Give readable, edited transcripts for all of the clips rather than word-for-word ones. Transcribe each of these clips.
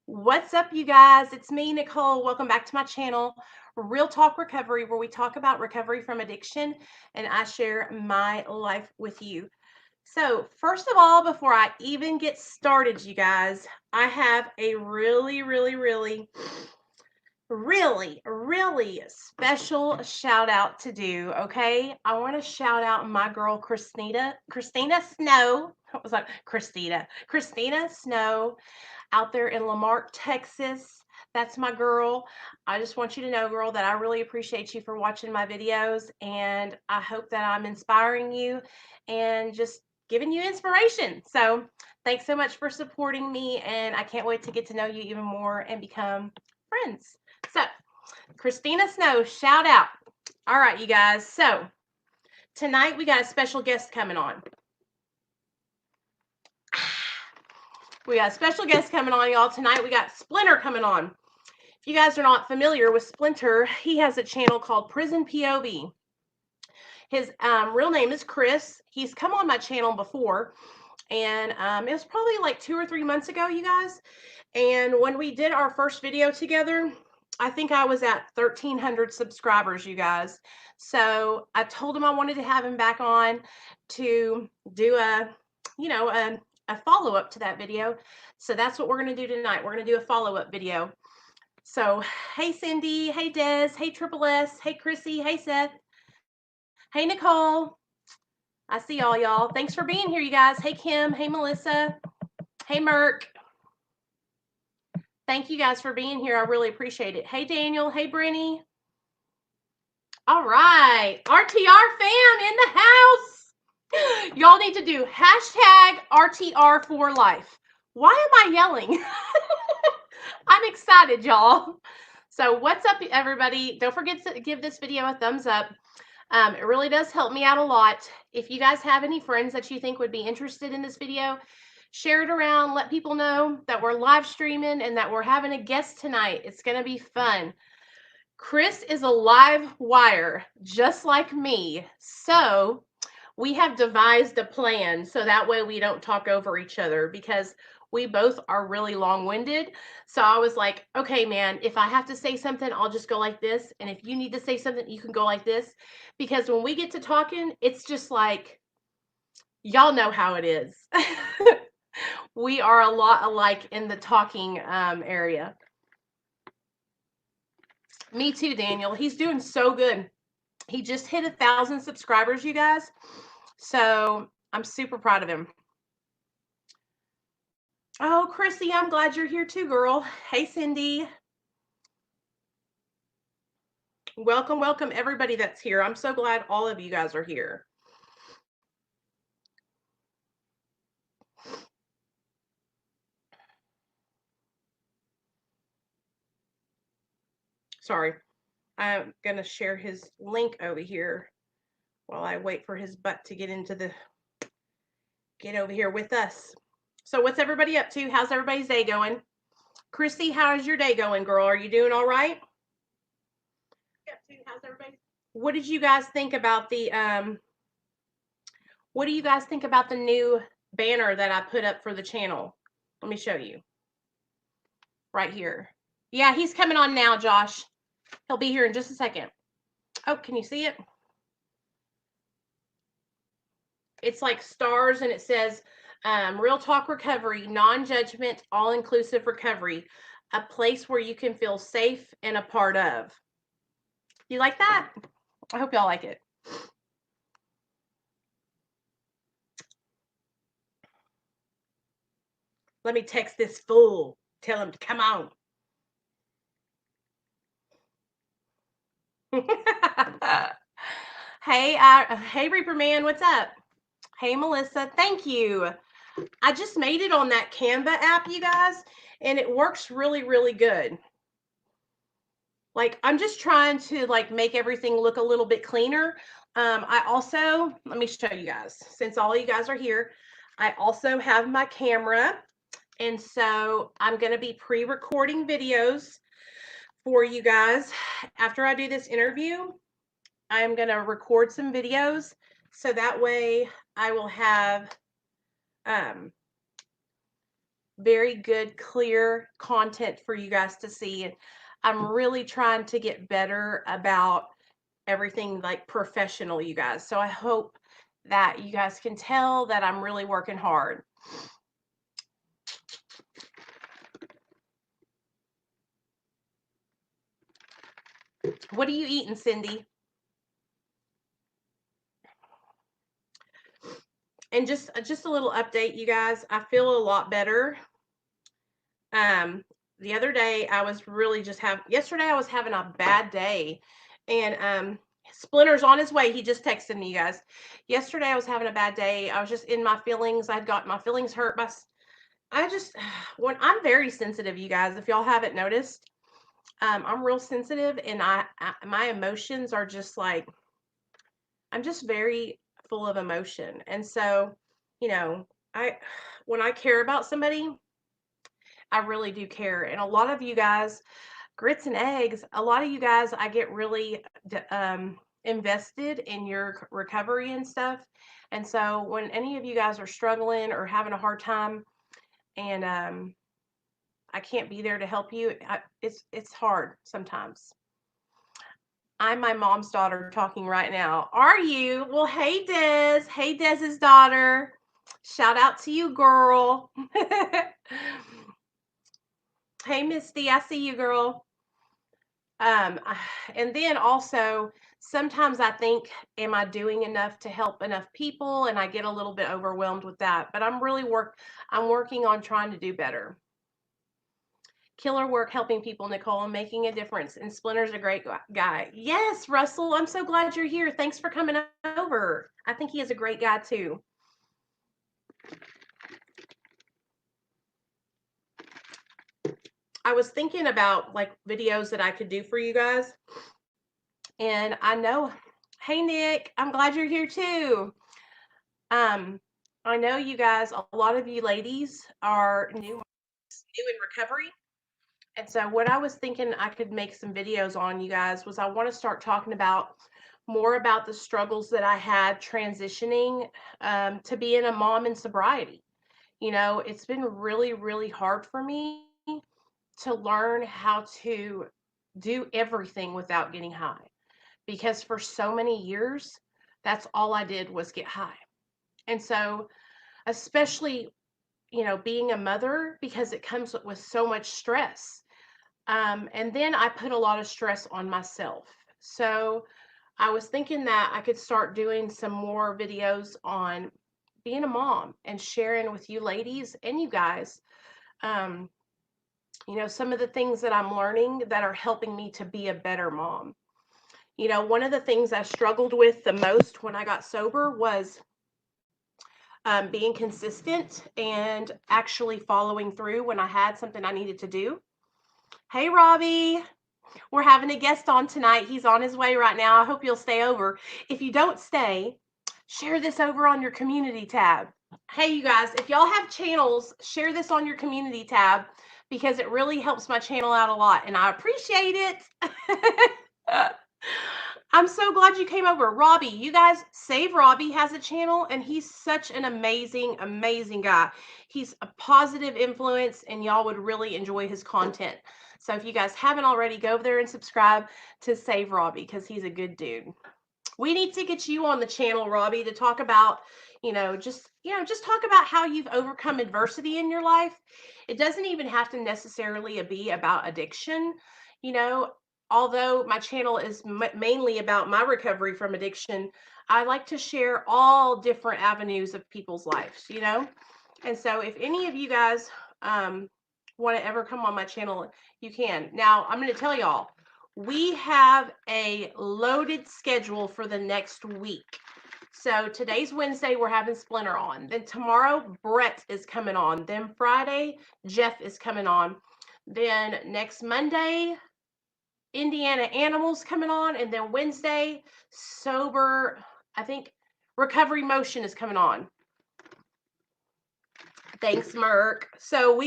What's up, you guys? It's me, Nicole. Welcome back to my channel, Real Talk Recovery, where we talk about recovery from addiction and I share my life with you. So, first of all, before I even get started, you guys, I have a really special shout out to do. Okay, I want to shout out my girl Christina Snow. What was that? Christina Snow out there in Lamarck, Texas. That's my girl. I just want you to know, girl, that I really appreciate you for watching my videos, and I hope that I'm inspiring you and just giving you inspiration. So thanks so much for supporting me, and I can't wait to get to know you even more and become friends. So Christina Snow, shout out. All right, you guys. So tonight we got a special guest coming on. We got a special guest coming on, y'all. Tonight we got Splinter coming on. If you guys are not familiar with Splinter, he has a channel called Prison POV. His real name is Chris. He's come on my channel before, and it was probably like 2 or 3 months ago, you guys. And when we did our first video together, I think I was at 1,300 subscribers, you guys. So I told him I wanted to have him back on to do a follow-up to that video. So that's what we're going to do tonight. We're going to do a follow-up video. So, hey Cindy, hey Des, hey Triple S, hey Chrissy, hey Seth, hey Nicole. I see all y'all. Thanks for being here, you guys. Hey Kim, hey Melissa, hey Merk. Thank you guys for being here. I really appreciate it. Hey Daniel, hey Brenny. All right, RTR fam in the house. Y'all need to do hashtag RTR for life. Why am I yelling? I'm excited, y'all. So what's up, everybody? Don't forget to give this video a thumbs up. It really does help me out a lot. If you guys have any friends that you think would be interested in this video, share it around. Let people know that we're live streaming and that we're having a guest tonight. It's going to be fun. Chris is a live wire, just like me. So we have devised a plan so that way we don't talk over each other, because we both are really long-winded. So I was like, okay, man, if I have to say something, I'll just go like this. And if you need to say something, you can go like this. Because when we get to talking, it's just like, y'all know how it is. We are a lot alike in the talking area. Me too, Daniel. He's doing so good. He just hit 1,000 subscribers, you guys. So I'm super proud of him. Oh, Chrissy, I'm glad you're here too, girl. Hey, Cindy. Welcome, welcome, everybody that's here. I'm so glad all of you guys are here. Sorry. I'm going to share his link over here while I wait for his butt to get over here with us. So what's everybody up to? How's everybody's day going? Chrissy, how is your day going, girl? Are you doing all right? How's everybody? What did you guys think about the what do you guys think about the new banner that I put up for the channel? Let me show you. Right here. Yeah, he's coming on now, Josh. He'll be here in just a second. Oh, can you see it? It's like stars, and it says Real Talk Recovery, non-judgment, all-inclusive recovery, a place where you can feel safe and a part of. You like that? I hope y'all like it. Let me text this fool. Tell him to come on. Hey, Reaper Man, what's up? Hey, Melissa, thank you. I just made it on that Canva app, you guys, and it works really, really good. Like, I'm just trying to like make everything look a little bit cleaner. I also, let me show you guys, since all you guys are here, I also have my camera. And so I'm going to be pre-recording videos for you guys. After I do this interview, I'm going to record some videos. So that way I will have very good, clear content for you guys to see. And I'm really trying to get better about everything like professional, you guys. So I hope that you guys can tell that I'm really working hard. What are you eating, Cindy? And just a little update, you guys. I feel a lot better. The other day I was really yesterday I was having a bad day, and Splinter's on his way. He just texted me, you guys. Yesterday I was having a bad day. I was just in my feelings. I'd got my feelings hurt by I just when I'm very sensitive, you guys, if y'all haven't noticed. I'm real sensitive, and my emotions are just like, I'm just very full of emotion. And so, you know, I when I care about somebody, I really do care. And a lot of you guys, grits and eggs, a lot of you guys, I get really invested in your recovery and stuff. And so when any of you guys are struggling or having a hard time, and I can't be there to help you, it's hard sometimes. I'm my mom's daughter talking right now. Are you? Well, hey, Des. Hey, Dez's daughter. Shout out to you, girl. Hey, Misty. I see you, girl. And then also, sometimes I think, am I doing enough to help enough people? And I get a little bit overwhelmed with that. But I'm working on trying to do better. Killer work helping people, Nicole, and making a difference. And Splinter's a great guy. Yes, Russell, I'm so glad you're here. Thanks for coming over. I think he is a great guy too. I was thinking about like videos that I could do for you guys. And I know, hey Nick, I'm glad you're here too. I know you guys, a lot of you ladies are new in recovery. And so what I was thinking I could make some videos on, you guys, was I want to start talking about more about the struggles that I had transitioning to being a mom in sobriety. You know, it's been really, really hard for me to learn how to do everything without getting high, because for so many years, that's all I did was get high. And so, especially, being a mother, because it comes with so much stress. And then I put a lot of stress on myself. So I was thinking that I could start doing some more videos on being a mom and sharing with you ladies and you guys, um, some of the things that I'm learning that are helping me to be a better mom. One of the things I struggled with the most when I got sober was being consistent and actually following through when I had something I needed to do. Hey, Robbie. We're having a guest on tonight. He's on his way right now. I hope you'll stay over. If you don't stay, share this over on your community tab. Hey, you guys, if y'all have channels, share this on your community tab, because it really helps my channel out a lot, and I appreciate it. I'm so glad you came over. Robbie, you guys, Save Robbie has a channel, and he's such an amazing, amazing guy. He's a positive influence, and y'all would really enjoy his content. So if you guys haven't already, go over there and subscribe to Save Robbie, because he's a good dude. We need to get you on the channel, Robbie, to talk about, just talk about how you've overcome adversity in your life. It doesn't even have to necessarily be about addiction, although my channel is mainly about my recovery from addiction. I like to share all different avenues of people's lives, and so if any of you guys want to ever come on my channel, you can. Now, I'm going to tell y'all, we have a loaded schedule for the next week. So today's Wednesday, we're having Splinter on. Then tomorrow, Brett is coming on. Then Friday, Jeff is coming on. Then next Monday, Indiana Animals coming on. And then Wednesday, Sober, I think Recovery Motion is coming on. Thanks, Merk. So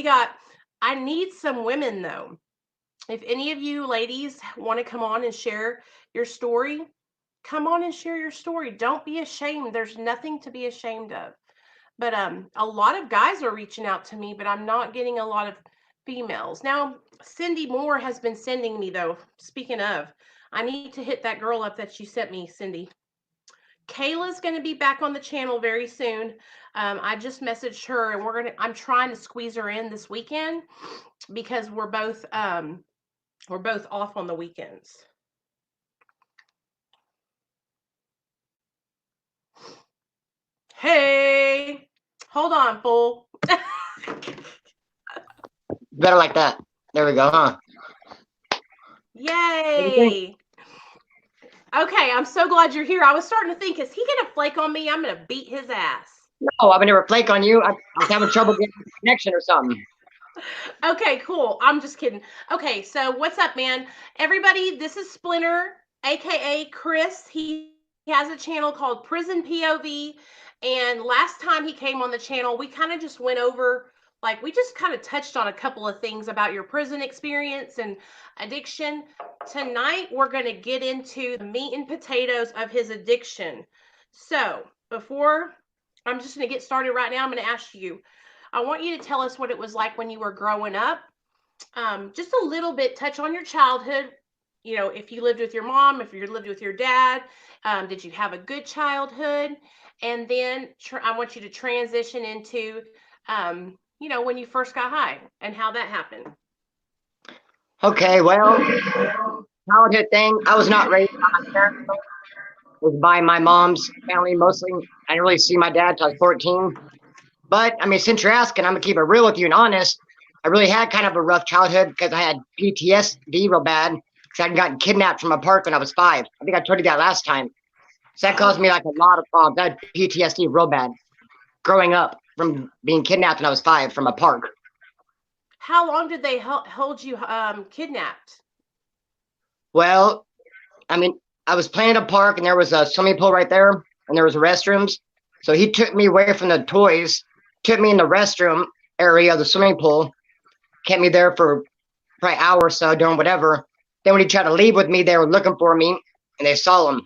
I need some women though. If any of you ladies want to come on and share your story, come on and share your story. Don't be ashamed. There's nothing to be ashamed of. But a lot of guys are reaching out to me, but I'm not getting a lot of females. Now, Cindy Moore has been sending me though. Speaking of, I need to hit that girl up that you sent me, Cindy. Kayla's going to be back on the channel very soon. I just messaged her, and I'm trying to squeeze her in this weekend because we're both off on the weekends. Hey, hold on, fool. Better like that. There we go, huh? Yay. Okay, I'm so glad you're here. I was starting to think, is he gonna flake on me? I'm gonna beat his ass. No, I would never flake on you. I was having trouble getting a connection or something. Okay, cool. I'm just kidding. Okay, so what's up, man? Everybody, this is Splinter, aka Chris. He has a channel called Prison POV. And last time he came on the channel, we kind of just went over, like, we just kind of touched on a couple of things about your prison experience and addiction. Tonight, we're going to get into the meat and potatoes of his addiction. So, before I'm just going to get started right now, I'm going to ask you, I want you to tell us what it was like when you were growing up. Just a little bit, touch on your childhood. You know, if you lived with your mom, if you lived with your dad, did you have a good childhood? And then I want you to transition into, you know, when you first got high and how that happened. Okay, well, childhood thing. I was not raised by my parents. It was by my mom's family mostly. I didn't really see my dad till I was 14. But I mean, since you're asking, I'm gonna keep it real with you and honest. I really had kind of a rough childhood because I had PTSD real bad because I'd gotten kidnapped from a park when I was 5. I think I told you that last time. So that caused me like a lot of problems. I had PTSD real bad growing up from being kidnapped when I was 5 from a park. How long did they hold you kidnapped? Well, I mean, I was playing at a park and there was a swimming pool right there and there was restrooms. So he took me away from the toys, took me in the restroom area of the swimming pool, kept me there for probably an hour or so doing whatever. Then when he tried to leave with me, they were looking for me and they saw him.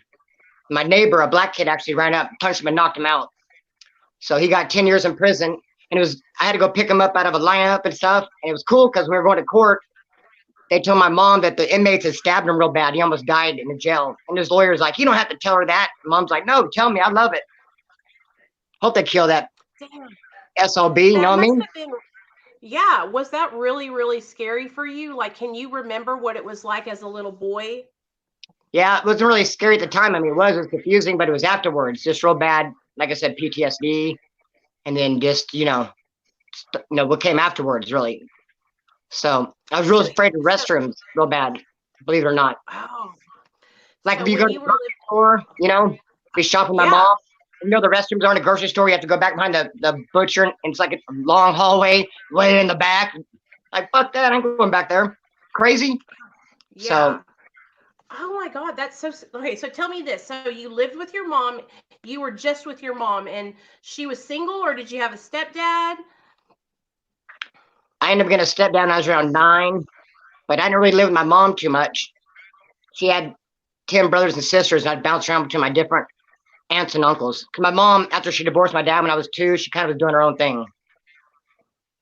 My neighbor, a black kid, actually ran up, punched him, and knocked him out. So he got 10 years in prison. And I had to go pick him up out of a lineup and stuff. And it was cool because when we were going to court, they told my mom that the inmates had stabbed him real bad. He almost died in the jail. And his lawyer's like, you don't have to tell her that. And mom's like, no, tell me. I love it. Hope they kill that SLB, you know what I mean? Yeah. Was that really, really scary for you? Like, can you remember what it was like as a little boy? Yeah, it wasn't really scary at the time. I mean, it was confusing, but it was afterwards. Just real bad. Like I said, PTSD. And then just, what came afterwards, really. So I was really afraid of restrooms real bad, believe it or not. Oh. Like if you go to the grocery store, be shopping with my mom, the restrooms are in a grocery store. You have to go back behind the butcher, and it's like a long hallway way in the back. Like, fuck that, I'm going back there. Crazy. Yeah. So, oh my God, that's so, okay. So tell me this. So you lived with your mom, you were just with your mom, and she was single, or did you have a stepdad? I ended up getting a stepdad when I was around 9, but I didn't really live with my mom too much. She had 10 brothers and sisters, and I'd bounce around between my different aunts and uncles. Because my mom, after she divorced my dad when I was 2, she kind of was doing her own thing.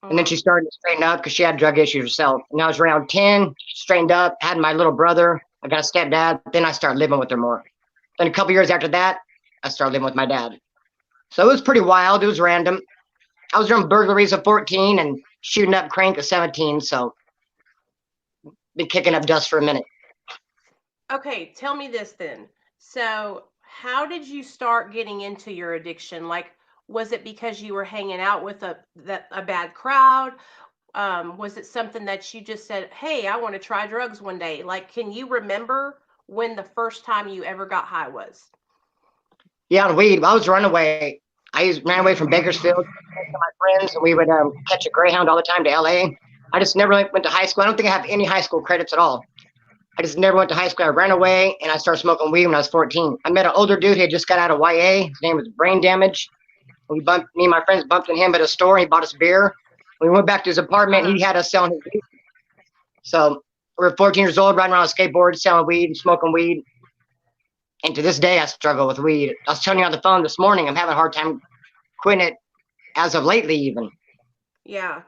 And then she started to straighten up because she had drug issues herself. And I was around 10, straightened up, had my little brother. I got a stepdad. Then I started living with her more. Then a couple years after that, I started living with my dad. So it was pretty wild. It was random. I was doing burglaries at 14 and shooting up crank at 17. So been kicking up dust for a minute. Okay, tell me this then. So how did you start getting into your addiction? Like, was it because you were hanging out with a bad crowd? Was it something that you just said, hey, I want to try drugs one day? Like, can you remember when the first time you ever got high was? Yeah, on weed. I was running away. I ran away from Bakersfield to my friends, and we would catch a Greyhound all the time to LA. I just never went to high school. I don't think I have any high school credits at all. I just never went to high school. I ran away, and I started smoking weed when I was 14. I met an older dude who had just got out of YA. His name was Brain Damage. Me and my friends bumped into him at a store. He bought us beer. We went back to his apartment. He had us selling his weed. So we were 14 years old, riding around on a skateboard, selling weed and smoking weed. And to this day, I struggle with weed. I was telling you on the phone this morning, I'm having a hard time quitting it as of lately even. Yeah.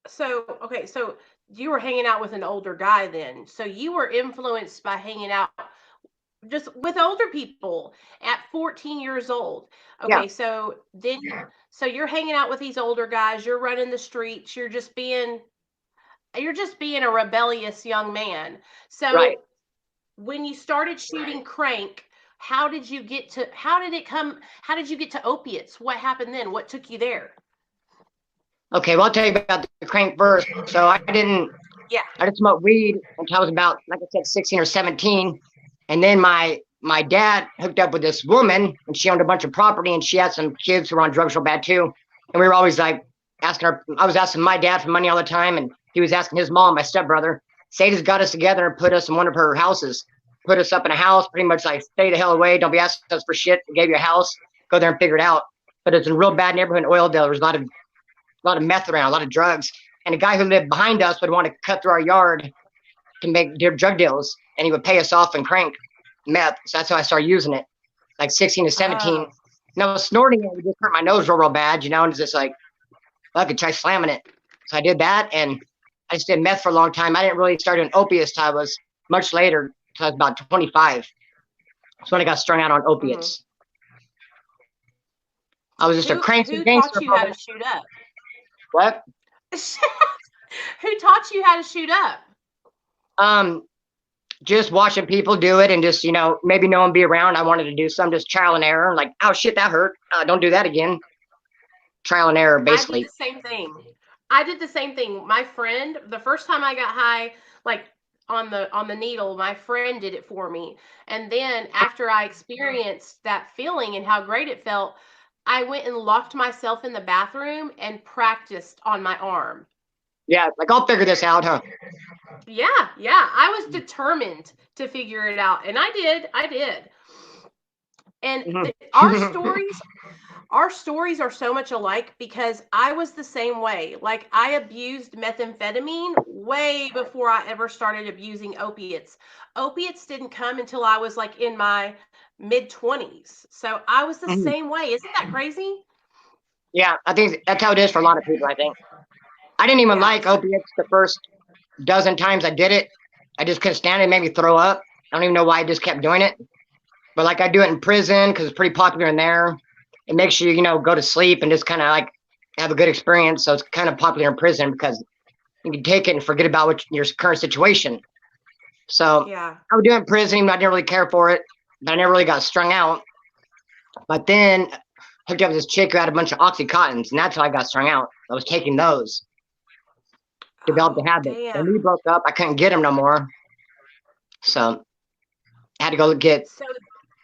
So, okay, so you were hanging out with an older guy then. So you were influenced by hanging out just with older people at 14 years old. Yeah, Okay, so you're hanging out with these older guys, you're running the streets, you're just being a rebellious young man. right. So when you started shooting crank, how did you get to opiates? What happened then? What took you there? Okay, well, I'll tell you about the crank first. So Yeah. I didn't smoke weed until I was about, like I said, 16 or 17. And then my dad hooked up with this woman, and she owned a bunch of property, and she had some kids who were on drugs real bad too. And we were always like asking her. I was asking my dad for money all the time, and he was asking his mom, my stepbrother. Sadie's got us together and put us in one of her houses, put us up in a house, pretty much like stay the hell away, don't be asking us for shit. We gave you a house, go there and figure it out. But it's a real bad neighborhood in Oildale. There was a lot of meth around, a lot of drugs. And a guy who lived behind us would want to cut through our yard to make drug deals, and he would pay us off in crank meth. So that's how I started using it, like 16 to 17. Oh. And I was snorting it, it just hurt my nose real bad, and it's just like, well, I could try slamming it. So I did that, and I just did meth for a long time. I didn't really start doing opiates till I was much later, till I was about 25. That's when I got strung out on Mhm. opiates. I was just a Who crankster taught gangster you for a how to minute. shoot up? What? Who taught you how to shoot up? Um, just watching people do it and just, maybe no one be around. I wanted to do some just trial and error. Like, oh shit, that hurt. Don't do that again. Trial and error, I did basically. the same thing. I did the same thing. My friend, the first time I got high, like on the needle, my friend did it for me. And then after I experienced that feeling and how great it felt, I went and locked myself in the bathroom and practiced on my arm. Yeah, like I'll figure this out, huh? Yeah, yeah. I was determined to figure it out, and I did. I did. And Mhm. our stories are so much alike because I was the same way. Like I abused methamphetamine way before I ever started abusing opiates. Opiates didn't come until I was like in my mid 20s. So I was the Mhm. same way. Isn't that crazy? Yeah, I think that's how it is for a lot of people, I think. I didn't even Yeah. like opiates the first dozen times I did it. I just couldn't stand it. It made me throw up. I don't even know why I just kept doing it. But like I do it in prison because it's pretty popular in there. It makes you, go to sleep and just kind of like have a good experience. So it's kind of popular in prison because you can take it and forget about your current situation. So Yeah. I would do it in prison. Even though I didn't really care for it, but I never really got strung out. But then hooked up with this chick who had a bunch of oxycontins, and that's how I got strung out. I was taking those, developed a Oh, habit. When we damn. broke up, I couldn't get them no more, so I had to go get So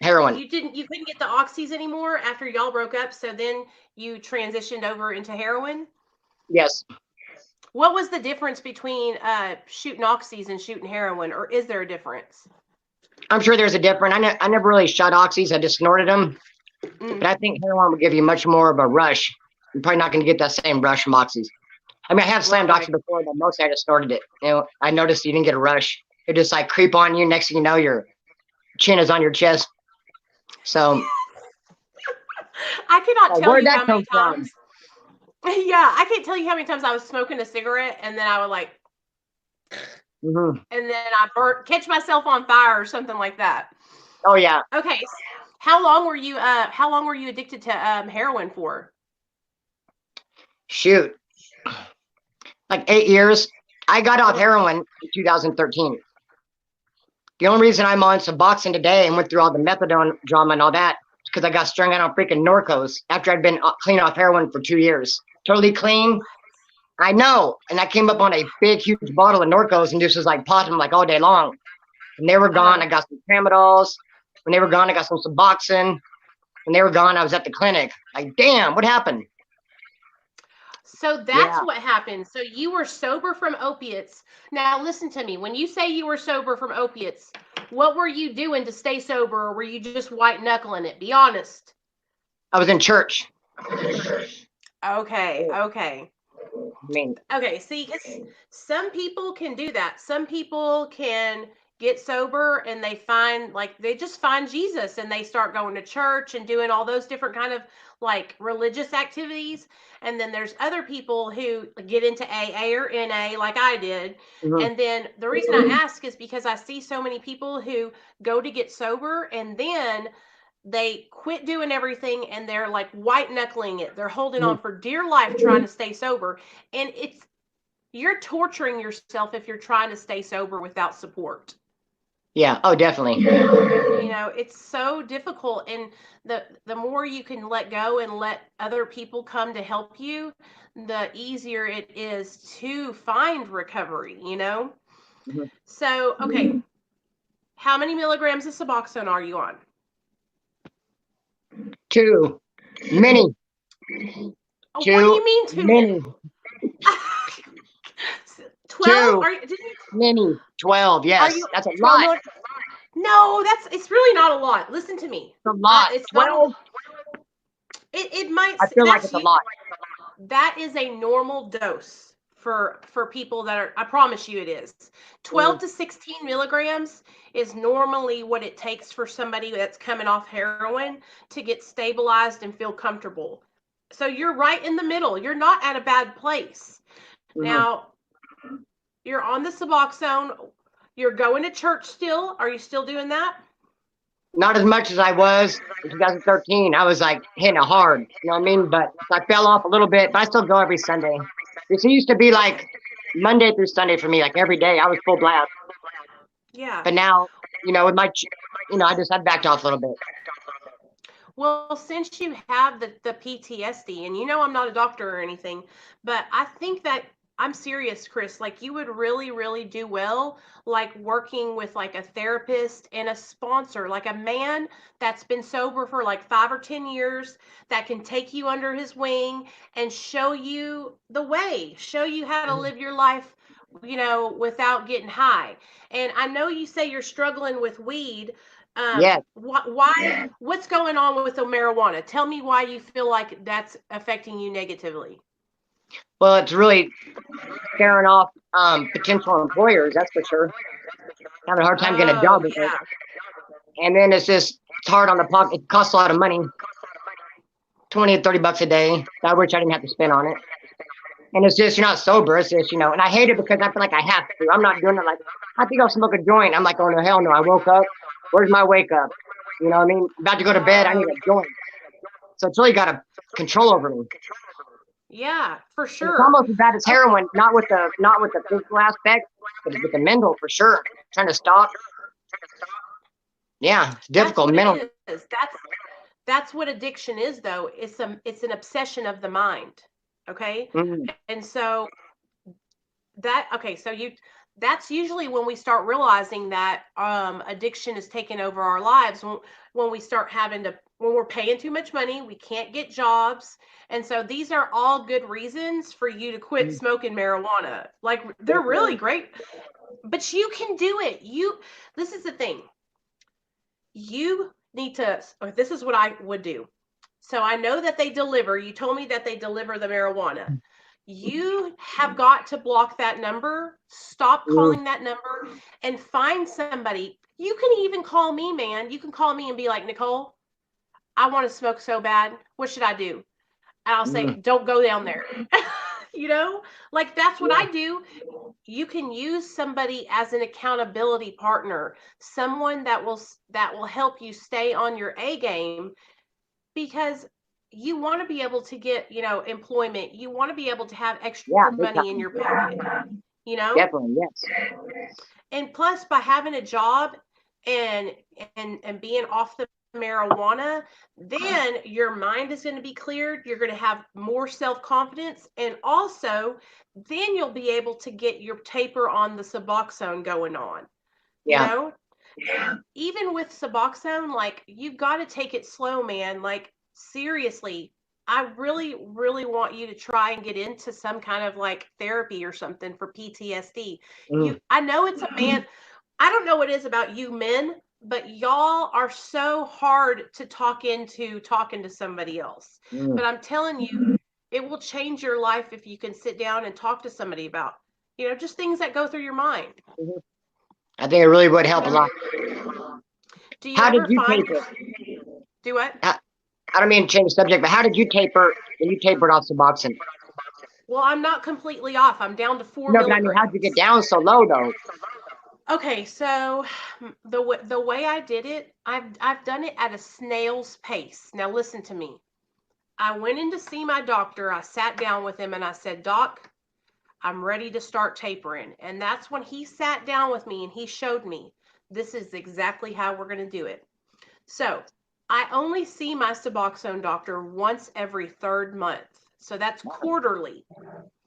heroin. you couldn't get the oxys anymore after y'all broke up, so then you transitioned over into heroin? Yes, What was the difference between shooting oxys and shooting heroin, or is there a difference? I'm sure there's a difference. I never really shot oxys. I just snorted them, Mm, but I think heroin would give you much more of a rush. You're probably not going to get that same rush from oxys. I mean, I have slammed oxy right. before, but mostly I just snorted it. I noticed you didn't get a rush. It just like creep on you. Next thing you know, your chin is on your chest. So, I cannot like, tell where'd you that how many come from? times. Yeah, I can't tell you how many times I was smoking a cigarette and then I would like, Hmm. and then catch myself on fire or something like that. Oh yeah, Okay, how long were you addicted to heroin for? shoot, like 8 years. I got off Mm. heroin in 2013. The only reason I'm on Suboxone today and went through all the methadone drama and all that is because I got strung out on freaking Norcos after I'd been clean off heroin for 2 years. Totally clean. I know. And I came up on a big, huge bottle of Norcos and just was like popping them like all day long. When they were gone, Uh-huh. I got some Tramadols. When they were gone, I got some Suboxone. When they were gone, I was at the clinic. Like, damn, what happened? So that's Yeah, what happened. So you were sober from opiates. Now listen to me. When you say you were sober from opiates, what were you doing to stay sober, or were you just white knuckling it? Be honest. I was in church. Okay, I okay. mean, Okay, see, some people can do that. Some people can get sober and they just find Jesus and they start going to church and doing all those different kind of like religious activities, and then there's other people who get into AA or NA like I did. Mhm. And then the reason I ask is because I see so many people who go to get sober and then they quit doing everything and they're like white knuckling it. They're holding Mhm. on for dear life trying to stay sober. And you're torturing yourself if you're trying to stay sober without support. Yeah. Oh, definitely. It's so difficult, and the more you can let go and let other people come to help you, the easier it is to find recovery. Mhm. So, okay, how many milligrams of Suboxone are you on? Too many. Oh, what do Too you mean too many? many. 12? Too many. 12. Are Yes, you that's a 12 lot. milligrams? No, it's really not a lot. Listen to me. It's a lot. It's not 12. it might I feel like that's it's a you lot. that is a normal dose for people that are, I promise you it is. 12 Mhm. to 16 milligrams is normally what it takes for somebody that's coming off heroin to get stabilized and feel comfortable. So you're right in the middle. You're not at a bad place. Mhm. Now, you're on the Suboxone. You're going to church still. Are you still doing that? Not as much as I was in 2013. I was like hitting it hard. You know what I mean? But I fell off a little bit. But I still go every Sunday. It used to be Okay. like Monday through Sunday for me, like every day. I was full blast. Yeah. But now, with I backed off a little bit. Well, since you have the PTSD, and I'm not a doctor or anything, but I think that I'm serious, Chris. Like you would really, really do well, like working with like a therapist and a sponsor, like a man that's been sober for like 5 or 10 years that can take you under his wing and show you the way, show you how to Mhm. live your life, without getting high. And I know you say you're struggling with weed. Yes. Why? What's going on with the marijuana? Tell me why you feel like that's affecting you negatively. Well, it's really scaring off potential employers, that's for sure. Having a hard time getting a Oh job with it. yeah, And then it's hard on the pocket. It costs a lot of money, 20 to 30 bucks a day. I wish I didn't have to spend on it. And it's just, you're not sober. It's just, and I hate it because I feel like I have to. I'm not doing it like, I think I'll smoke a joint. I'm like, oh, no, hell no. I woke up. Where's my wake up? You know what I mean? About to go to bed. I need oh a joint. So it's really got a control over me. yeah, for And it's sure. almost as bad as Okay, heroin, not with the physical aspect, but with the mental for sure. Trying to stop. Yeah, it's that's difficult what it mentally. is. That's what addiction is, though. It's an obsession of the mind. Okay, Mhm. and so that's usually when we start realizing that addiction is taking over our lives, when we start when we're paying too much money, we can't get jobs. And so these are all good reasons for you to quit Mhm. smoking marijuana. Like they're really Definitely. great, but you can do it. This is the thing. You need to, or this is what I would do. So I know that they deliver. You told me that they deliver the marijuana. You have got to block that number, stop Mhm. calling that number, and find somebody. You can even call me, man. You can call me and be like, Nicole, I want to smoke so bad. What should I do? And I'll say, Mhm. don't go down there. Like that's what Yeah. I do. You can use somebody as an accountability partner, someone that will help you stay on your A game, because you want to be able to get, employment. You want to be able to have Yeah, extra big money in time. your pocket, you know? Definitely, yes. And plus by having a job and and being off the marijuana, then your mind is going to be cleared. You're going to have more self-confidence, and also then you'll be able to get your taper on the Suboxone going on, you Yeah. know? Even with Suboxone, like you've got to take it slow, man. Like seriously, I really, really want you to try and get into some kind of like therapy or something for PTSD. Mhm. I know it's a man. I don't know what it is about you men, but y'all are so hard to talk into talking to somebody else. Mhm. But I'm telling you, it will change your life if you can sit down and talk to somebody about, just things that go through your mind. Mhm. I think it really would help a lot. Do you How did ever you find take it? do what? How, I don't mean to change the subject, but how did you taper when you tapered off Suboxone? Well, I'm not completely off. I'm down to 4 No, but I mean, how'd you milligrams. get down so low though? Okay, so the way I did it, I've done it at a snail's pace. Now listen to me. I went in to see my doctor. I sat down with him and I said, "Doc, I'm ready to start tapering." And that's when he sat down with me and he showed me this is exactly how we're going to do it. So I only see my Suboxone doctor once every 3rd month. So that's quarterly.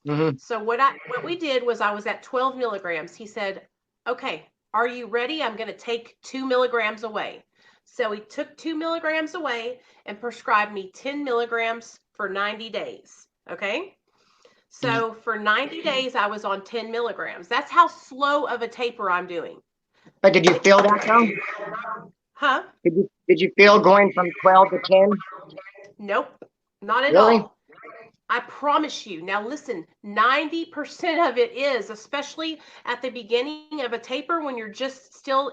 Mm-hmm. So what we did was I was at 12 milligrams. He said, "Okay, are you ready? I'm going to take 2 milligrams away." So he took 2 milligrams away and prescribed me 10 milligrams for 90 days. Okay. So for 90 days, I was on 10 milligrams. That's how slow of a taper I'm doing. But did you feel that though? Huh? Did you feel going from 12 to 10? Nope, not at Really? all. I promise you. Now listen, 90% of it is, especially at the beginning of a taper when you're just still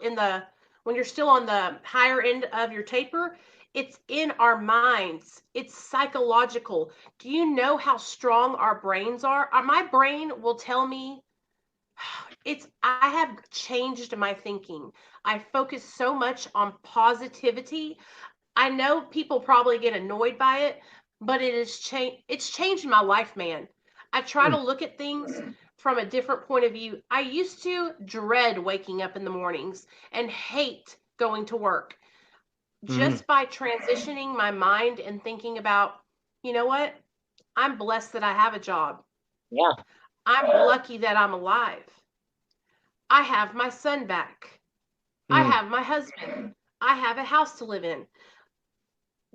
when you're still on the higher end of your taper, it's in our minds. It's psychological. Do you know how strong our brains are? My brain will tell me I have changed my thinking. I focus so much on positivity. I know people probably get annoyed by it, but it's changed my life, man. I try to look at things from a different point of view. I used to dread waking up in the mornings and hate going to work. Mm-hmm. Just by transitioning my mind and thinking about, you know what? I'm blessed that I have a job. Yeah. I'm lucky that I'm alive. I have my son back. I Mm-hmm. have my husband. I have a house to live in.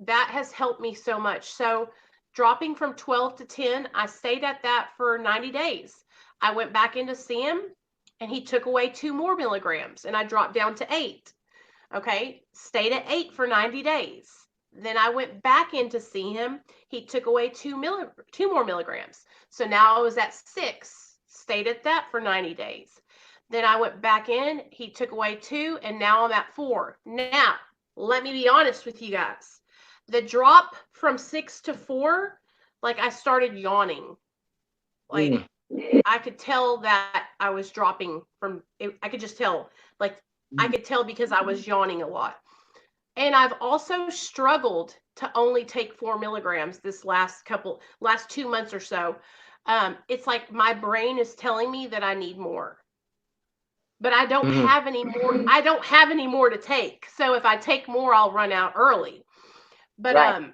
That has helped me so much. So dropping from 12 to 10, I stayed at that for 90 days. I went back in to see him and he took away 2 more milligrams and I dropped down to 8. Okay. Stayed at 8 for 90 days. Then I went back in to see him. He took away 2 more milligrams. So now I was at 6. Stayed at that for 90 days. Then I went back in. He took away 2 and now I'm at 4. Now, let me be honest with you guys. The drop from 6 to 4, like I started yawning. Like I could tell that I was dropping from it, I could just tell. Like I Mm-hmm. could tell because I was yawning a lot. And I've also struggled to only take 4 milligrams this last 2 months or so. It's like my brain is telling me that I need more, but I don't Mm-hmm. have any more. I don't have any more to take. So if I take more, I'll run out early. But Right.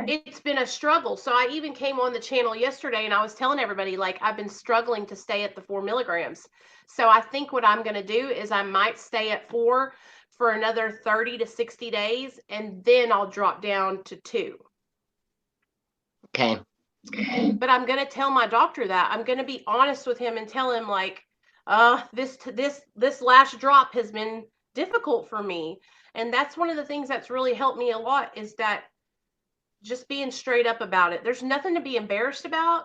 it's been a struggle. So I even came on the channel yesterday and I was telling everybody, like, I've been struggling to stay at the 4 milligrams. So I think what I'm going to do is I might stay at 4 for another 30 to 60 days and then I'll drop down to 2. Okay. But I'm going to tell my doctor that. I'm going to be honest with him and tell him, like, this last drop has been difficult for me. And that's one of the things that's really helped me a lot is that just being straight up about it. There's nothing to be embarrassed about.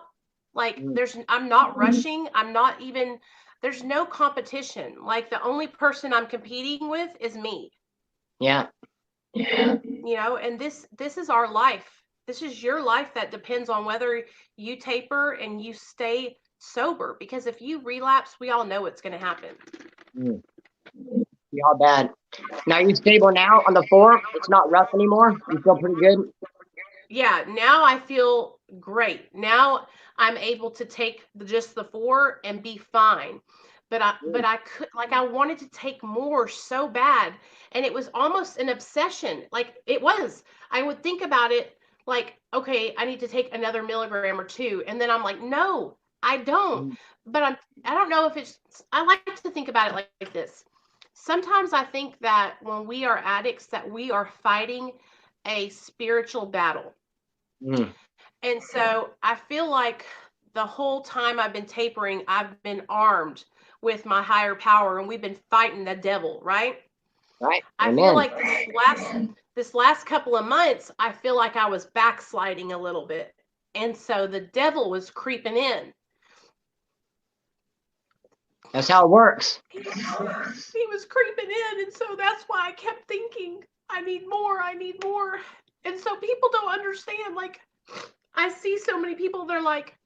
Like Mm-hmm. I'm not rushing. I'm not even there's no competition. Like the only person I'm competing with is me. Yeah. And this is our life. This is your life that depends on whether you taper and you stay sober because if you relapse, we all know what's going to happen. Mm. You all bad. Now you stable now on the 4? It's not rough anymore. You feel pretty good. Yeah, now I feel great. Now I'm able to take just the 4 and be fine. But I could like I wanted to take more so bad and it was almost an obsession. Like it was. I would think about it like, okay, I need to take another milligram or 2 and then I'm like, no, I don't. Mm-hmm. But I don't know if it's I like to think about it like this. Sometimes I think that when we are addicts that we are fighting a spiritual battle. Mm-hmm. And so I feel like the whole time I've been tapering, I've been armed with my higher power and we've been fighting the devil, right? Right. I feel Amen. like this last couple of months, I feel like I was backsliding a little bit. And so the devil was creeping in. That's how it works. He was creeping in and so that's why I kept thinking, I need more, I need more. And so people don't understand. Like, I see so many people, they're like,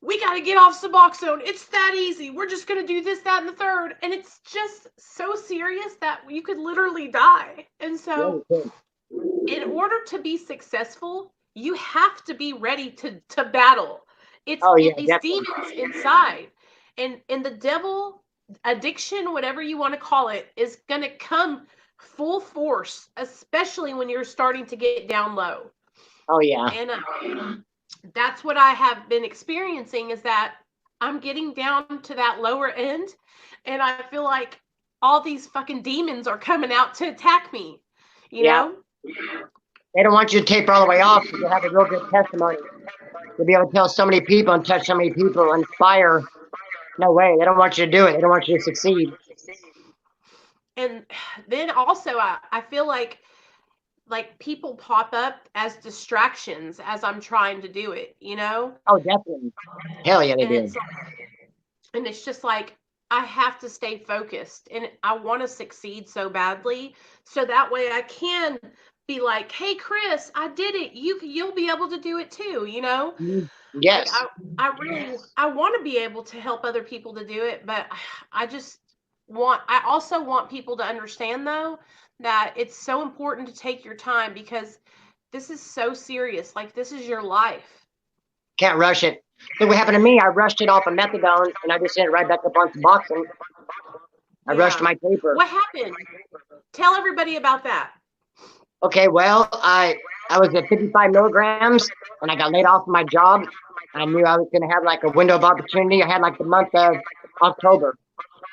we got to get off Suboxone. It's that easy. We're just going to do this, that, and the third. And it's just so serious that you could literally die. And so, in order to be successful, you have to be ready to battle. It's these definitely. demons inside. And the devil, addiction, whatever you want to call it, is going to come full force, especially when you're starting to get down low. Oh yeah. And that's what I have been experiencing, is that I'm getting down to that lower end, and I feel like all these fucking demons are coming out to attack me, you know? They don't want you to taper all the way off because you have a real good testimony. You'll be able to tell so many people and touch so many people, inspire. No way. They don't want you to do it. They don't want you to succeed. And then also I feel like people pop up as distractions as I'm trying to do it, you know? Oh, definitely. Hell yeah, they And do. it's just like, I have to stay focused, and I want to succeed so badly, so that way I can be like, hey Chris, I did it, you'll be able to do it too, you know? Yes. Like, I really, I want to be able to help other people to do it, but I also want people to understand, though, that it's so important to take your time, because this is so serious. Like, this is your life. Can't rush it. Look what happened to me. I rushed it off of methadone, and I just ended right back up on Suboxone. I rushed my taper. What happened? Tell everybody about that. Okay, well, I was at 55 milligrams, and I got laid off from my job. I knew I was going to have like a window of opportunity. I had like the month of October.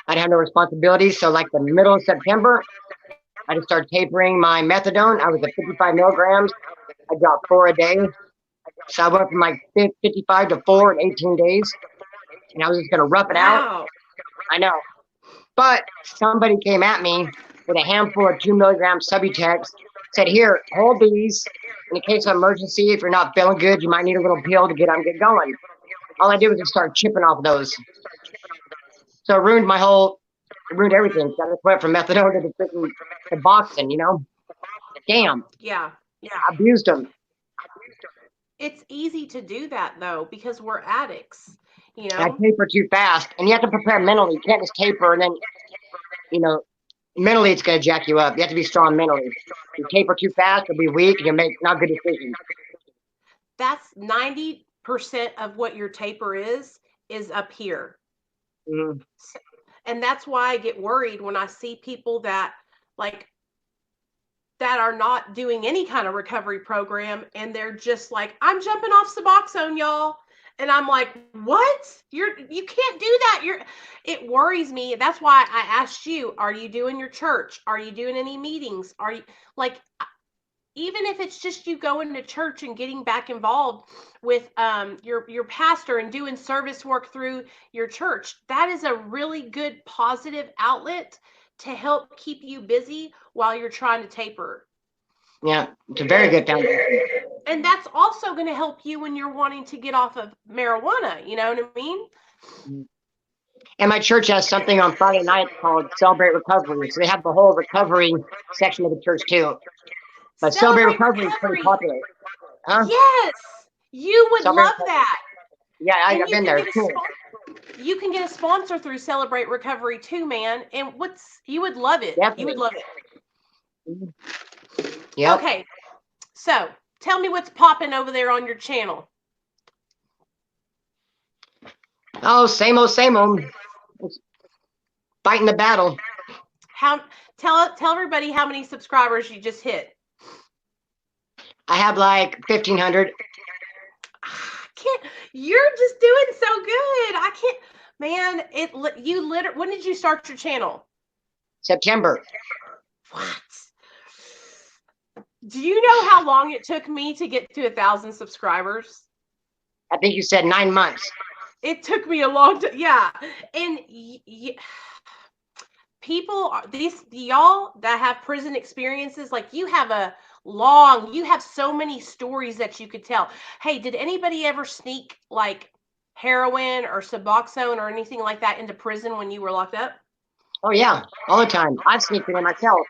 I didn't have no responsibilities, so like the middle of September, I just started tapering my methadone. I was at 55 milligrams. I dropped 4 a day. So I went from like 55 to 4 in 18 days. And I was just going to rough it out. I know. But somebody came at me with a handful of 2 milligram Subutex, said, here, hold these. In case of emergency, if you're not feeling good, you might need a little pill to get going. All I did was just start chipping off those. So it ruined everything. So I just went from methadone to the Suboxone, you know? Damn. Yeah. I abused them. It's easy to do that, though, because we're addicts, you know? I taper too fast. And you have to prepare mentally. You can't just taper and then, you know, mentally it's going to jack you up. You have to be strong mentally. You taper too fast, you'll be weak, and you'll make not good decisions. That's 90% of what your taper is up here. Mm-hmm. And that's why I get worried when I see people that are not doing any kind of recovery program, and they're just like, I'm jumping off Suboxone, y'all. And I'm like, what? You can't do that. It worries me. That's why I asked you, are you doing your church? Are you doing any meetings? Are you, like, even if it's just you going to church and getting back involved with your pastor and doing service work through your church, that is a really good positive outlet to help keep you busy while you're trying to taper. Yeah, it's a very good foundation. And that's also going to help you when you're wanting to get off of marijuana. You know what I mean? And my church has something on Friday night called Celebrate Recovery. So they have the whole recovery section of the church too. But Celebrate Recovery is pretty popular. Huh? Yes, you would love that. Yeah, I've been there too. You can get a sponsor through Celebrate Recovery too, man. And you would love it. Definitely. You would love it. Yep. Okay, so tell me what's popping over there on your channel. Oh, same old, same old. Fighting the battle. Tell everybody how many subscribers you just hit. I have like 1,500. You're just doing so good. I can't, man. When did you start your channel? September. What? Do you know how long it took me to get to 1,000 subscribers? I think you said 9 months. It took me a long time. Yeah. And y'all that have prison experiences, like, you have so many stories that you could tell. Hey, did anybody ever sneak like heroin or Suboxone or anything like that into prison when you were locked up? Oh yeah, all the time. I've sneaked in myself.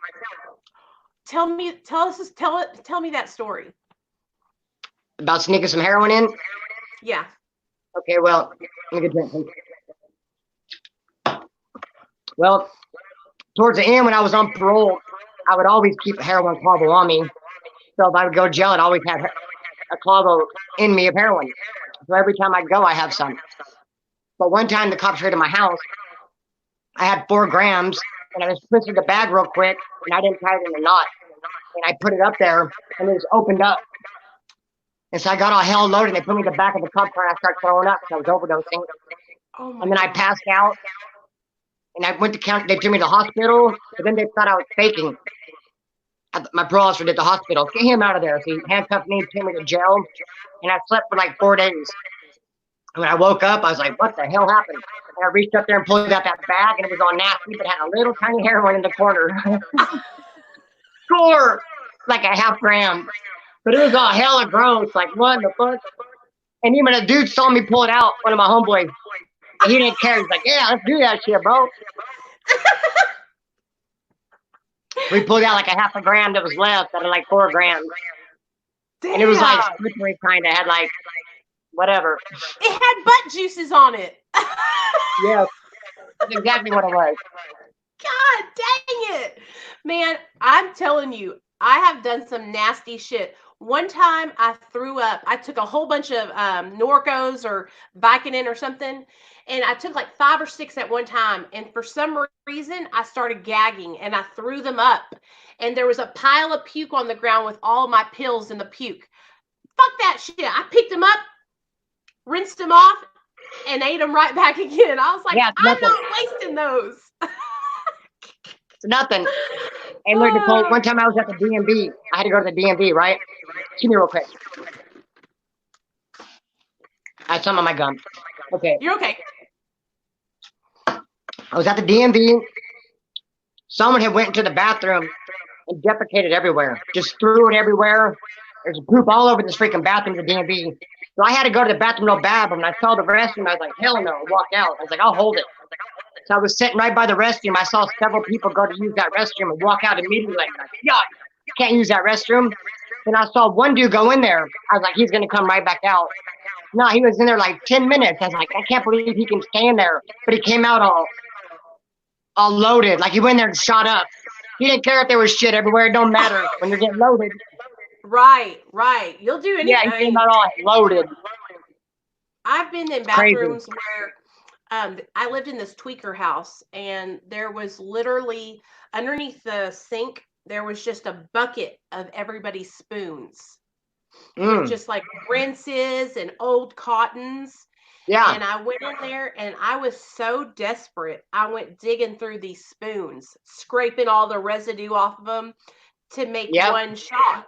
Tell me that story. About sneaking some heroin in. Yeah. Okay, well, let me get drink. Well, towards the end when I was on parole, I would always keep a heroin clavo on me. So if I would go to jail, I'd always have a clavo in me of heroin. So every time I go, I have some. But one time the cops raided my house. I had 4 grams, and I just twisted the bag real quick, and I didn't tie it in a knot. And I put it up there, and it just opened up. And so I got all hell loaded, and they put me in the back of the cop car, and I started throwing up because I was overdosing. Oh my And then I God. passed out, and I went to county. They took me to the hospital, but then they thought I was faking. My parole officer did the hospital. Get him out of there. So he handcuffed me, took me to jail, and I slept for like 4 days. And when I woke up, I was like, what the hell happened? And I reached up there and pulled out that bag, and it was all nasty, but had a little tiny heroin in the corner. Score! Like a half gram. But it was all hella gross. Like, what the fuck? And even a dude saw me pull it out, one of my homeboys, and he didn't care. He's like, yeah, let's do that shit, bro. We pulled out like a half a gram that was left out of like 4 grams. Damn. And it was like slippery kind of, had like whatever. It had butt juices on it. Yeah, that's exactly what it was. God dang it. Man, I'm telling you, I have done some nasty shit. One time I threw up. I took a whole bunch of Norcos or Vicodin or something, and I took like 5 or 6 at one time. And for some reason, I started gagging and I threw them up. And there was a pile of puke on the ground with all my pills in the puke. Fuck that shit. I picked them up, rinsed them off, and ate them right back again. I was like, Yeah, it's I'm nothing. not wasting those. It's nothing. And look, Nicole, one time I was at the DMV. I had to go to the DMV, right? Excuse me real quick. I had some on my gum. Okay. You're okay. I was at the DMV. Someone had went into the bathroom and defecated everywhere. Just threw it everywhere. There's poop all over this freaking bathroom at the DMV. So I had to go to the bathroom real bad, but when I saw the restroom, I was like, hell no. I walked out. I was like, I'll hold it. So I was sitting right by the restroom. I saw several people go to use that restroom and walk out immediately like, yuck, can't use that restroom. Then I saw one dude go in there. I was like, he's going to come right back out. No, he was in there like 10 minutes. I was like, I can't believe he can stay in there. But he came out all loaded. Like he went in there and shot up. He didn't care if there was shit everywhere. It don't matter when you're getting loaded. Right. You'll do anything. Yeah, he came out all loaded. I've been in bathrooms where I lived in this tweaker house, and there was literally underneath the sink, there was just a bucket of everybody's spoons. With just like rinses and old cottons. Yeah. And I went in there and I was so desperate. I went digging through these spoons, scraping all the residue off of them to make one shot.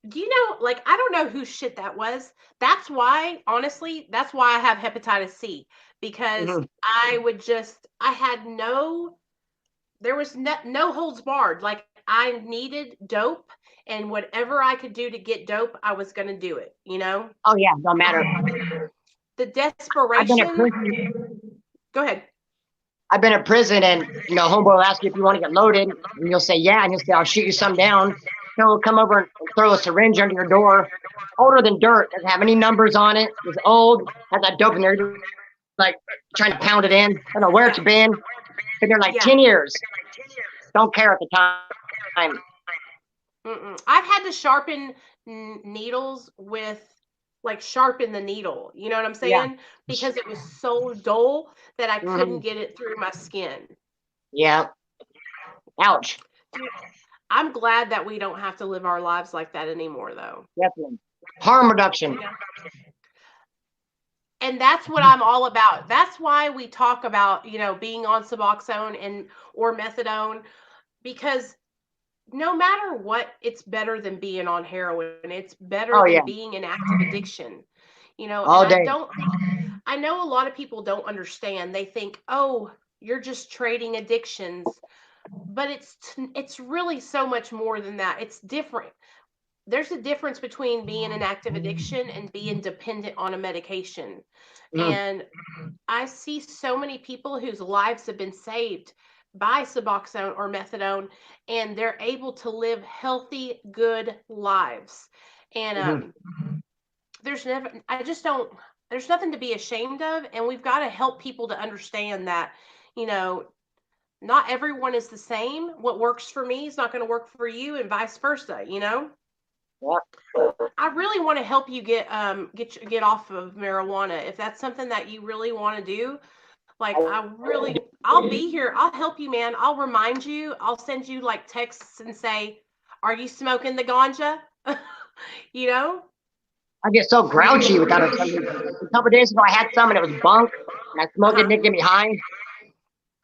Do you know, like, I don't know whose shit that was. That's why, honestly, that's why I have hepatitis C. Because I had there was no holds barred. Like, I needed dope, and whatever I could do to get dope, I was going to do it, you know? Oh, yeah, don't matter. The desperation. I've been in prison. Go ahead. I've been in prison, and, you know, homeboy will ask you if you want to get loaded, and you'll say, yeah, and he'll say, I'll shoot you some down. He'll come over and throw a syringe under your door, older than dirt, doesn't have any numbers on it, it's old, has that dope in there, like, trying to pound it in. I don't know where it's been. Been there like 10 years. Don't care at the time. I've had to sharpen needles with, like, sharpen the needle. You know what I'm saying? Yeah. Because it was so dull that I couldn't get it through my skin. Yeah. Ouch. Dude, I'm glad that we don't have to live our lives like that anymore, though. Definitely. Harm reduction. Yeah. And that's what I'm all about. That's why we talk about, you know, being on Suboxone or methadone, because no matter what, it's better than being on heroin. It's better than being in active addiction. You know, all and day. I know a lot of people don't understand. They think, oh, you're just trading addictions. But it's really so much more than that. It's different. There's a difference between being an active addiction and being dependent on a medication. And I see so many people whose lives have been saved buy Suboxone or methadone, and they're able to live healthy, good lives. And Mhm. there's never, I just don't, there's nothing to be ashamed of. And we've got to help people to understand that, you know, not everyone is the same. What works for me is not going to work for you, and vice versa, you know? Yeah. I really want to help you get off of marijuana. If that's something that you really want to do, like I'll be here. I'll help you, man. I'll remind you. I'll send you like texts and say, "Are you smoking the ganja?" you know? I get so grouchy without it. I mean, a couple of days ago, I had some and it was bunk, and I smoked it and Uh-huh. it didn't get me high.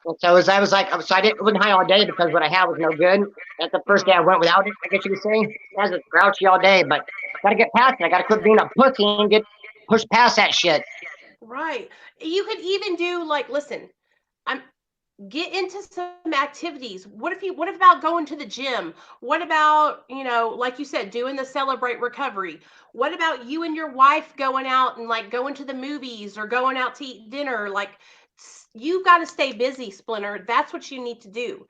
And so I was like, so I didn't, wasn't high all day because what I had was no good. That's the first day I Mhm. went without it, I guess you could say. I was grouchy all day, but gotta get past it. I gotta quit being a pussy and get pushed past that shit. Right. You could even do like, listen, I'm get into some activities. What about going to the gym? What about, like you said, doing the Celebrate Recovery? What about you and your wife going out and like going to the movies or going out to eat dinner? Like you've got to stay busy, Splinter. That's what you need to do.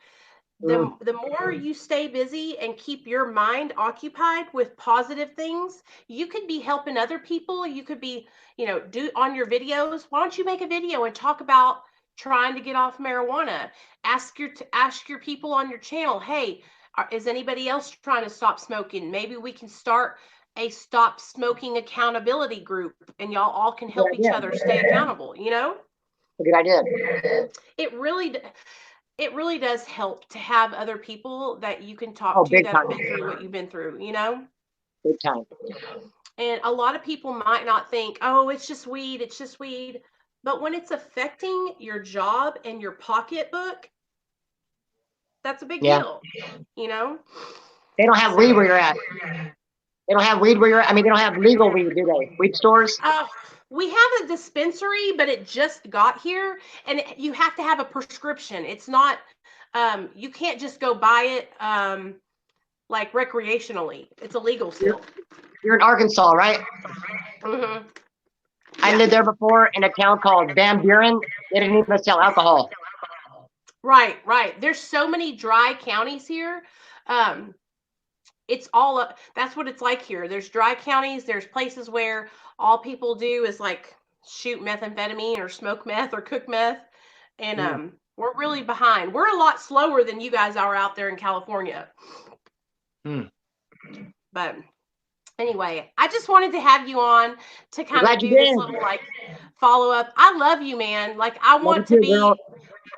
Mm. The more you stay busy and keep your mind occupied with positive things, you could be helping other people. You could be, do on your videos. Why don't you make a video and talk about trying to get off marijuana? Ask your people on your channel, hey, is anybody else trying to stop smoking? Maybe we can start a stop smoking accountability group, and y'all all can Good help each idea. other stay accountable. A good idea. It really it really does help to have other people that you can talk Oh, to big that have time. been through what you've been through. Big time. And a lot of people might not think, oh, it's just weed. But when it's affecting your job and your pocketbook, that's a big Yeah. deal, you know? They don't have weed So, where you're at. They don't have weed where you're at. I mean, they don't have legal weed, do they? Weed stores? uh, we have a dispensary, but it just got here, and you have to have a prescription. It's not, you can't just go buy it like recreationally. It's illegal You're, still. you're in Arkansas, right? Hmm. I Yeah. lived there before in a town called Van Buren. They didn't even sell alcohol. Right, right. There's so many dry counties here. Um, it's all up. That's what it's like here. There's dry counties. There's places where all people do is like shoot methamphetamine or smoke meth or cook meth, and Mm. we're really behind. We're a lot slower than you guys are out there in California. Mm. But anyway, I just wanted to have you on to I'm kind of glad you do this did. little like follow up. I love you, man. Like I Love you want to too, be. girl.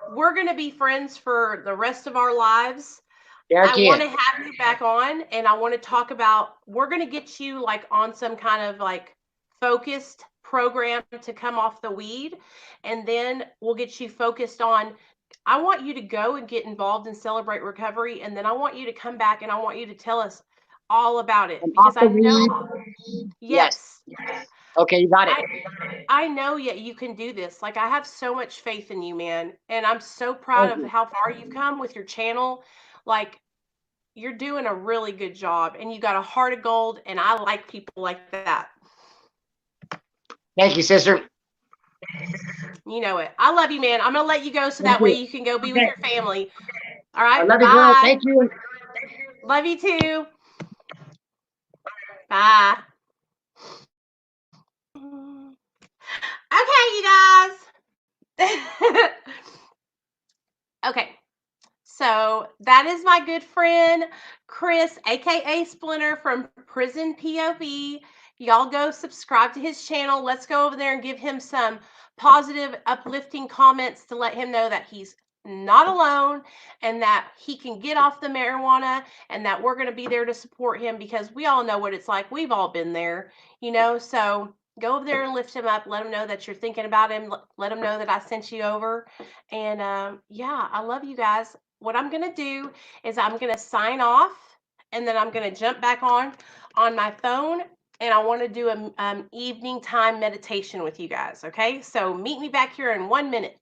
We're gonna be friends for the rest of our lives. I Guarantee want it. to have you back on, and I want to talk about, we're going to get you like on some kind of like focused program to come off the weed, and then we'll get you focused on, I want you to go and get involved in Celebrate Recovery, and then I want you to come back and I want you to tell us all about it I'm off because the I weed. know, Yes. yes, Okay, you got it. I know yet you can do this. Like I have so much faith in you, man, and I'm so proud Thank of you. how far you've come with your channel. Like you're doing a really good job, and you got a heart of gold, and I like people like that. Thank you, sister. You know it. I love you, man. I'm gonna let you go so Thank that way you. you can go be with Okay. your family. All I right, love you, girl. bye. Thank you. Love you too. Bye. Okay, you guys. Okay, so that is my good friend Chris, aka Splinter from Prison POV. Y'all go subscribe to his channel. Let's go over there and give him some positive, uplifting comments to let him know that he's not alone and that he can get off the marijuana, and that we're going to be there to support him because we all know what it's like. We've all been there. So go over there and lift him up. Let him know that you're thinking about him. Let him know that I sent you over. And yeah, I love you guys. What I'm going to do is I'm going to sign off, and then I'm going to jump back on my phone, and I want to do an evening time meditation with you guys. Okay, so meet me back here in 1 minute.